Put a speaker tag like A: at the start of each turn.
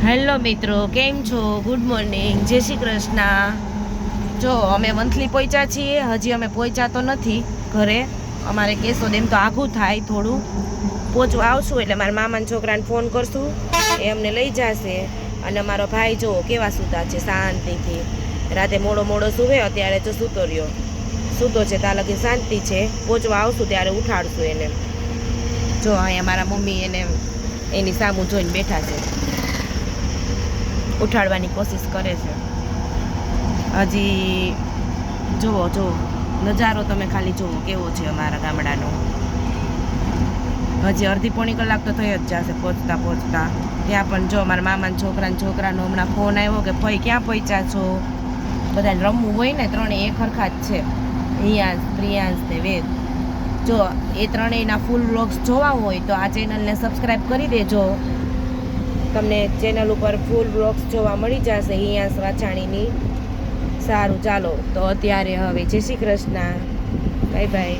A: Hello મિત્રો, કેમ છો? ગુડ મોર્નિંગ, જય શ્રી કૃષ્ણ. જો અમે મંથલી પહોંચ્યા છીએ, હજી અમે પહોંચ્યા તો નથી ઘરે. અમારે કેશોદ એમ તો આઘું થાય થોડું. પહોંચવા આવશું એટલે મારા મામાના છોકરાને ફોન કરશું, એ અમને લઈ જશે. અને અમારો ભાઈ જો કેવા સૂતા છે શાંતિથી. રાતે મોડો મોડો સૂવે, અત્યારે તો સૂતો રહ્યો. સૂતો છે ત્યાં લગી શાંતિ છે. પહોંચવા આવશું ત્યારે ઉઠાડશું એને. જો અહીંયા મારા મમ્મી એને એની સામું જોઈને બેઠા છે, ઉઠાડવાની કોશિશ કરે છે. હજી જુઓ નજારો તમે ખાલી જુઓ કેવો છે અમારા ગામડાનો. હજી અડધી પોણી કલાક તો થઈ જ જશે પહોંચતા પહોંચતા. ત્યાં પણ જો મારા મામાના છોકરાનો હમણાં ફોન આવ્યો કે ભાઈ ક્યાં પહોંચ્યા છો. બધાને રમવું હોય ને, ત્રણેય એક હરખા જ છે, હિયાંશ, પ્રિયાંશ ને વેદ. જો એ ત્રણેયના ફૂલ વ્લોગ્સ જોવા હોય તો આ ચેનલને સબસ્ક્રાઈબ કરી દેજો. તમને ચેનલ ઉપર ફૂલ વ્લોગ્સ જોવા મળી જશે હિયાંશ વાછાણીની. સારું, ચાલો તો અત્યારે હવે જય શ્રી કૃષ્ણ, બાય બાય.